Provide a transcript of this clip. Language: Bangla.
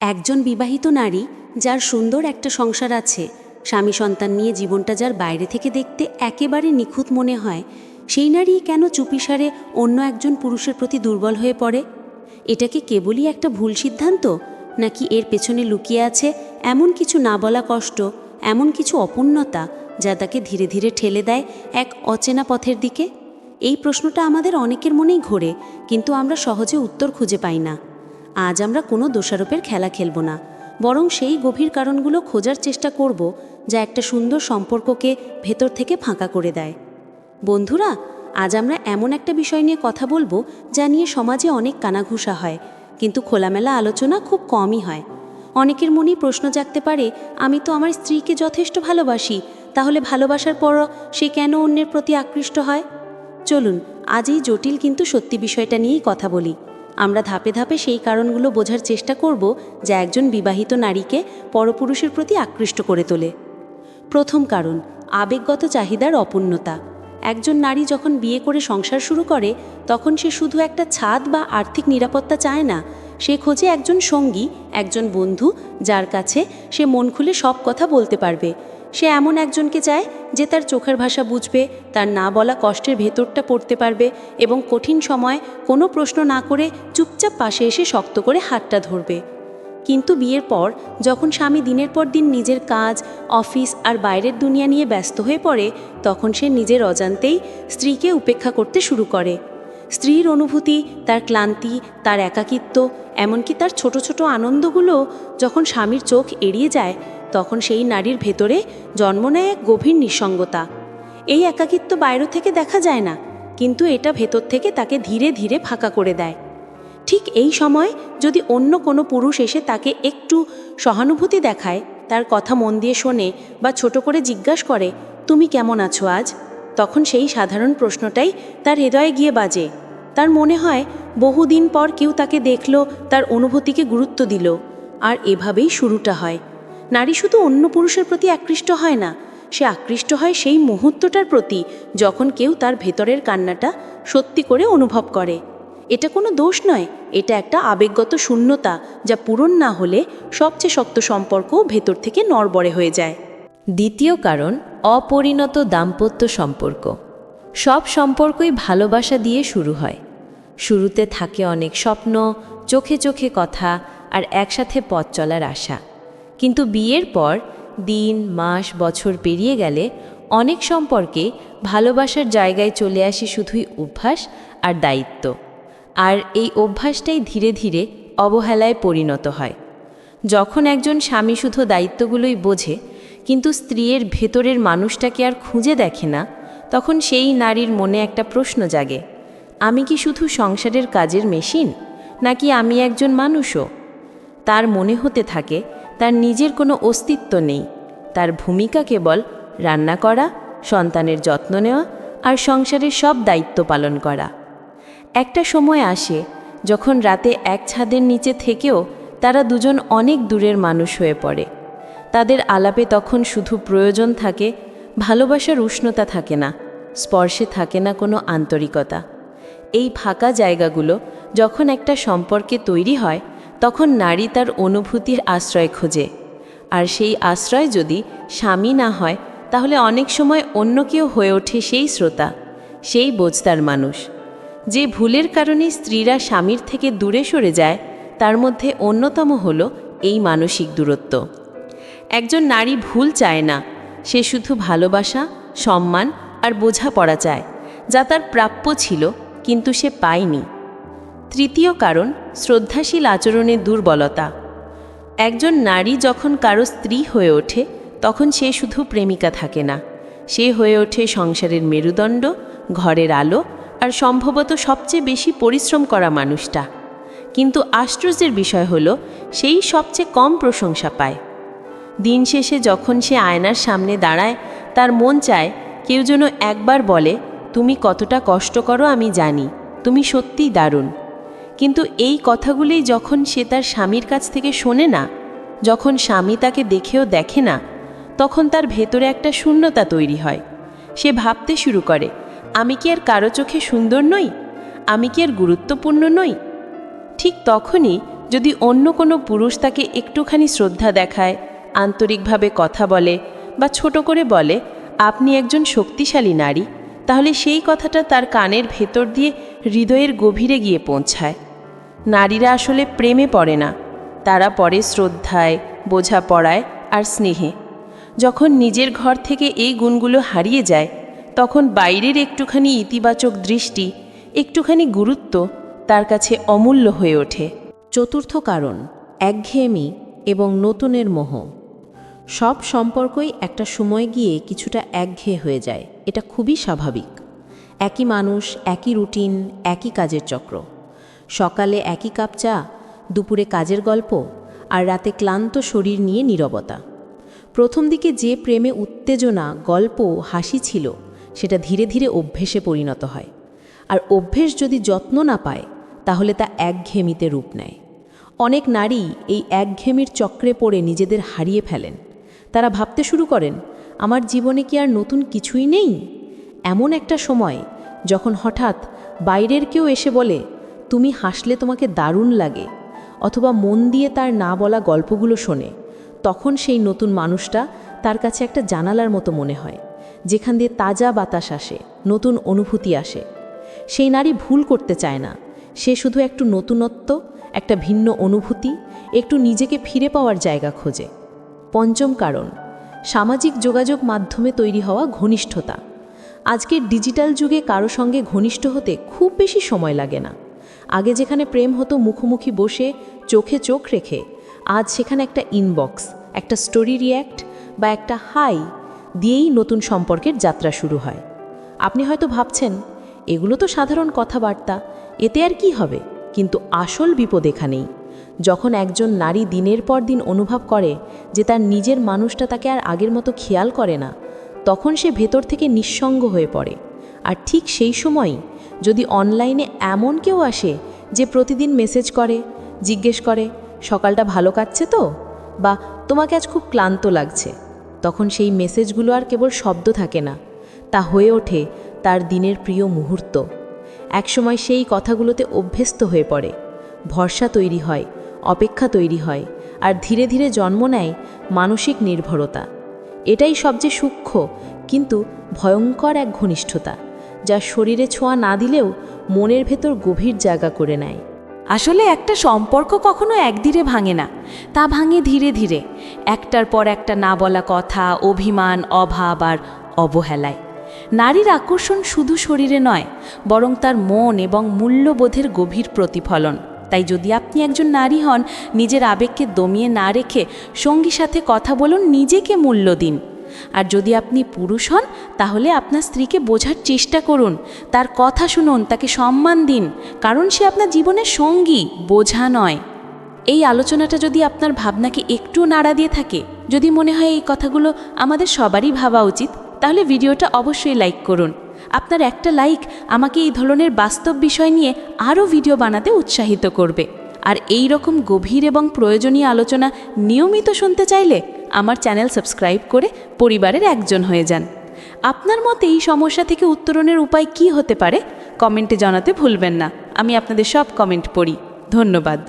একজন বিবাহিত নারী যার সুন্দর একটা সংসার আছে, স্বামী সন্তান নিয়ে জীবনটা যার বাইরে থেকে দেখতে একেবারে নিখুঁত মনে হয়, সেই নারী কেন চুপিসারে অন্য একজন পুরুষের প্রতি দুর্বল হয়ে পড়ে? এটা কি কেবলই একটা ভুল সিদ্ধান্ত, নাকি এর পেছনে লুকিয়ে আছে এমন কিছু না বলা কষ্ট, এমন কিছু অপূর্ণতা যা তাকে ধীরে ধীরে ঠেলে দেয় এক অচেনা পথের দিকে? এই প্রশ্নটা আমাদের অনেকের মনেই ঘোরে, কিন্তু আমরা সহজে উত্তর খুঁজে পাই না। আজ আমরা কোনো দোষারোপের খেলা খেলব না, বরং সেই গভীর কারণগুলো খোঁজার চেষ্টা করব যা একটা সুন্দর সম্পর্ককে ভেতর থেকে ফাঁকা করে দেয়। বন্ধুরা, আজ আমরা এমন একটা বিষয় নিয়ে কথা বলবো যা নিয়ে সমাজে অনেক কানাঘুষা হয়, কিন্তু খোলামেলা আলোচনা খুব কমই হয়। অনেকের মনেই প্রশ্ন জাগতে পারে, আমি তো আমার স্ত্রীকে যথেষ্ট ভালোবাসি, তাহলে ভালোবাসার পরও সে কেন অন্যের প্রতি আকৃষ্ট হয়? চলুন আজ এই জটিল কিন্তু সত্যি বিষয়টা নিয়েই কথা বলি। আমরা ধাপে ধাপে সেই কারণগুলো বোঝার চেষ্টা করব যা একজন বিবাহিত নারীকে পরপুরুষের প্রতি আকৃষ্ট করে তোলে। প্রথম কারণ, আবেগগত চাহিদার অপূর্ণতা। একজন নারী যখন বিয়ে করে সংসার শুরু করে, তখন সে শুধু একটা ছাদ বা আর্থিক নিরাপত্তা চায় না, সে খোঁজে একজন সঙ্গী, একজন বন্ধু যার কাছে সে মন খুলে সব কথা বলতে পারবে। সে এমন একজনকে চায় যে তার চোখের ভাষা বুঝবে, তার না বলা কষ্টের ভেতরটা পড়তে পারবে এবং কঠিন সময় কোনো প্রশ্ন না করে চুপচাপ পাশে এসে শক্ত করে হাতটা ধরবে। কিন্তু বিয়ের পর যখন স্বামী দিনের পর দিন নিজের কাজ, অফিস আর বাইরের দুনিয়া নিয়ে ব্যস্ত হয়ে পড়ে, তখন সে নিজের অজান্তেই স্ত্রীকে উপেক্ষা করতে শুরু করে। স্ত্রীর অনুভূতি, তার ক্লান্তি, তার একাকিত্ব, এমনকি তার ছোট ছোট আনন্দগুলো যখন স্বামীর চোখ এড়িয়ে যায়, তখন সেই নারীর ভেতরে জন্ম নেয় এক গভীর নিঃসঙ্গতা। এই একাকিত্ব বাইরে থেকে দেখা যায় না, কিন্তু এটা ভেতর থেকে তাকে ধীরে ধীরে ফাঁকা করে দেয়। ঠিক এই সময় যদি অন্য কোনো পুরুষ এসে তাকে একটু সহানুভূতি দেখায়, তার কথা মন দিয়ে শোনে বা ছোট করে জিজ্ঞাসা করে, তুমি কেমন আছো আজ, তখন সেই সাধারণ প্রশ্নটাই তার হৃদয়ে গিয়ে বাজে। তার মনে হয় বহুদিন পর কেউ তাকে দেখল, তার অনুভূতিকে গুরুত্ব দিল। আর এভাবেই শুরুটা হয়। নারী শুধু অন্য পুরুষের প্রতি আকৃষ্ট হয় না, সে আকৃষ্ট হয় সেই মুহূর্তটার প্রতি যখন কেউ তার ভেতরের কান্নাটা সত্যি করে অনুভব করে। এটা কোনো দোষ নয়, এটা একটা আবেগগত শূন্যতা যা পূরণ না হলে সবচেয়ে শক্ত সম্পর্ক ভেতর থেকে নড়বড়ে হয়ে যায়। দ্বিতীয় কারণ, অপরিণত দাম্পত্য সম্পর্ক। সব সম্পর্কই ভালোবাসা দিয়ে শুরু হয়। শুরুতে থাকে অনেক স্বপ্ন, চোখে চোখে কথা আর একসাথে পথ চলার আশা। কিন্তু বিয়ের পর দিন, মাস, বছর পেরিয়ে গেলে অনেক সম্পর্কে ভালোবাসার জায়গায় চলে আসে শুধুই অভ্যাস আর দায়িত্ব। আর এই অভ্যাসটাই ধীরে ধীরে অবহেলায় পরিণত হয়। যখন একজন স্বামী শুধু দায়িত্বগুলোই বোঝে, কিন্তু স্ত্রীর ভেতরের মানুষটাকে আর খুঁজে দেখে না, তখন সেই নারীর মনে একটা প্রশ্ন জাগে, আমি কি শুধু সংসারের কাজের মেশিন, নাকি আমি একজন মানুষও? তার মনে হতে থাকে তার নিজের কোনো অস্তিত্ব নেই। তার ভূমিকা কেবল রান্না করা, সন্তানের যত্ন নেওয়া আর সংসারের সব দায়িত্ব পালন করা। একটা সময় আসে যখন রাতে এক ছাদের নিচে থেকেও তারা দুজন অনেক দূরের মানুষ হয়ে পড়ে। তাদের আলাপে তখন শুধু প্রয়োজন থাকে, ভালোবাসার উষ্ণতা থাকে না, স্পর্শে থাকে না কোনো আন্তরিকতা। এই ফাঁকা জায়গাগুলো যখন একটা সম্পর্কে তৈরি হয়, তখন নারী তার অনুভূতির আশ্রয় খোঁজে। আর সেই আশ্রয় যদি স্বামী না হয়, তাহলে অনেক সময় অন্য কেউ হয়ে ওঠে সেই শ্রোতা, সেই বোঝদার মানুষ। যে ভুলের কারণে স্ত্রীরা স্বামীর থেকে দূরে সরে যায়, তার মধ্যে অন্যতম হলো এই মানসিক দূরত্ব। একজন নারী ভুল চায় না, সে শুধু ভালোবাসা, সম্মান আর বোঝাপড়া চায়, যা তার প্রাপ্য ছিল কিন্তু সে পায়নি। তৃতীয় কারণ, শ্রদ্ধাশীল আচরণের দুর্বলতা। একজন নারী যখন কারো স্ত্রী হয়ে ওঠে, তখন সে শুধু প্রেমিকা থাকে না, সে হয়ে ওঠে সংসারের মেরুদণ্ড, ঘরের আলো আর সম্ভবত সবচেয়ে বেশি পরিশ্রম করা মানুষটা। কিন্তু আশ্চর্যের বিষয় হলো, সেই সবচেয়ে কম প্রশংসা পায়। দিন শেষে যখন সে আয়নার সামনে দাঁড়ায়, তার মন চায় কেউ যেন একবার বলে, তুমি কতটা কষ্ট করো আমি জানি, তুমি সত্যিই দারুণ। কিন্তু এই কথাগুলি যখন সে তার স্বামীর কাছ থেকে শোনে না, যখন স্বামী তাকে দেখেও দেখে না, তখন তার ভেতরে একটা শূন্যতা তৈরি হয়। সে ভাবতে শুরু করে, আমি কি আর কারো চোখে সুন্দর নই? আমি কি আর গুরুত্বপূর্ণ নই? ঠিক তখনই যদি অন্য কোনো পুরুষ তাকে একটুখানি শ্রদ্ধা দেখায়, আন্তরিকভাবে কথা বলে বা ছোট করে বলে আপনি একজন শক্তিশালী নারী, তাহলে সেই কথাটা তার কানের ভেতর দিয়ে হৃদয়ের গভীরে গিয়ে পৌঁছায়। নারীরা আসলে প্রেমে পড়ে না, তারা পড়ে শ্রদ্ধায়, বোঝাপড়ায় আর স্নেহে। যখন নিজের ঘর থেকে এই গুণগুলো হারিয়ে যায়, তখন বাইরের একটুখানি ইতিবাচক দৃষ্টি, একটুখানি গুরুত্ব তার কাছে অমূল্য হয়ে ওঠে। চতুর্থ কারণ, একঘেয়েমি এবং নতুনের মোহ। সব সম্পর্কই একটা সময় গিয়ে কিছুটা একঘেয়ে হয়ে যায়, এটা খুবই স্বাভাবিক। একই মানুষ, একই রুটিন, একই কাজের চক্র। সকালে একই কাপ চা, দুপুরে কাজের গল্প, আর রাতে ক্লান্ত শরীর নিয়ে নীরবতা। প্রথম দিকে যে প্রেমে উত্তেজনা, গল্প, হাসি ছিল, সেটা ধীরে ধীরে অভ্যেসে পরিণত হয়। আর অভ্যেস যদি যত্ন না পায়, তাহলে তা একঘেয়েমিতে রূপ নেয়। অনেক নারী এই একঘেয়েমির চক্রে পড়ে নিজেদের হারিয়ে ফেলেন। তারা ভাবতে শুরু করেন, আমার জীবনে কি আর নতুন কিছুই নেই? এমন একটা সময় যখন হঠাৎ বাইরের কেউ এসে বলে, তুমি হাসলে তোমাকে দারুণ লাগে, অথবা মন দিয়ে তার না বলা গল্পগুলো শোনে, তখন সেই নতুন মানুষটা তার কাছে একটা জানালার মতো মনে হয়, যেখান দিয়ে তাজা বাতাস আসে, নতুন অনুভূতি আসে। সেই নারী ভুল করতে চায় না, সে শুধু একটু নতুনত্ব, একটা ভিন্ন অনুভূতি, একটু নিজেকে ফিরে পাওয়ার জায়গা খোঁজে। পঞ্চম কারণ, সামাজিক যোগাযোগ মাধ্যমে তৈরি হওয়া ঘনিষ্ঠতা। আজকের ডিজিটাল যুগে কারো সঙ্গে ঘনিষ্ঠ হতে খুব বেশি সময় লাগে না। আগে যেখানে প্রেম হতো মুখোমুখি বসে, চোখে চোখ রেখে, আজ সেখানে একটা ইনবক্স, একটা স্টোরি রিয়্যাক্ট বা একটা হাই দিয়েই নতুন সম্পর্কের যাত্রা শুরু হয়। আপনি হয়তো ভাবছেন, এগুলো তো সাধারণ কথাবার্তা, এতে আর কি হবে? কিন্তু আসল বিপদ এখানেই। যখন একজন নারী দিনের পর দিন অনুভব করে যে তার নিজের মানুষটা তাকে আর আগের মতো খেয়াল করে না, তখন সে ভেতর থেকে নিঃসঙ্গ হয়ে পড়ে। আর ঠিক সেই সময়ই যদি অনলাইনে এমন কেউ আসে যে প্রতিদিন মেসেজ করে, জিজ্ঞেস করে সকালটা ভালো কাটছে তো, বা তোমাকে আজ খুব ক্লান্ত লাগছে, তখন সেই মেসেজগুলো আর কেবল শব্দ থাকে না, তা হয়ে ওঠে তার দিনের প্রিয় মুহূর্ত। একসময় সেই কথাগুলোতে অভ্যস্ত হয়ে পড়ে, ভরসা তৈরি হয়, অপেক্ষা তৈরি হয়, আর ধীরে ধীরে জন্ম নেয় মানসিক নির্ভরতা। এটাই সবচেয়ে সূক্ষ্ম কিন্তু ভয়ঙ্কর এক ঘনিষ্ঠতা, যা শরীরে ছোঁয়া না দিলেও মনের ভেতর গভীর জায়গা করে নেয়। আসলে একটা সম্পর্ক কখনো একদিনে ভাঙে না, তা ভাঙে ধীরে ধীরে, একটার পর একটা না বলা কথা, অভিমান, অভাব আর অবহেলায়। নারীর আকর্ষণ শুধু শরীরে নয়, বরং তার মন এবং মূল্যবোধের গভীর প্রতিফলন। তাই যদি আপনি একজন নারী হন, নিজের আবেগকে দমিয়ে না রেখে সঙ্গীর সাথে কথা বলুন, নিজেকে মূল্য দিন। আর যদি আপনি পুরুষ হন, তাহলে আপনার স্ত্রীকে বোঝার চেষ্টা করুন, তার কথা শুনুন, তাকে সম্মান দিন, কারণ সে আপনার জীবনের সঙ্গী, বোঝা নয়। এই আলোচনাটা যদি আপনার ভাবনাকে একটু নাড়া দিয়ে থাকে, যদি মনে হয় এই কথাগুলো আমাদের সবারই ভাবা উচিত, তাহলে ভিডিওটা অবশ্যই লাইক করুন। আপনার একটা লাইক আমাকে এই ধরনের বাস্তব বিষয় নিয়ে আরও ভিডিও বানাতে উৎসাহিত করবে। আর এই রকম গভীর এবং প্রয়োজনীয় আলোচনা নিয়মিত শুনতে চাইলে আমার চ্যানেল সাবস্ক্রাইব করে পরিবারের একজন হয়ে যান। আপনার মতে এই সমস্যা থেকে উত্তরণের উপায় কী হতে পারে, কমেন্টে জানাতে ভুলবেন না। আমি আপনাদের সব কমেন্ট পড়ি। ধন্যবাদ।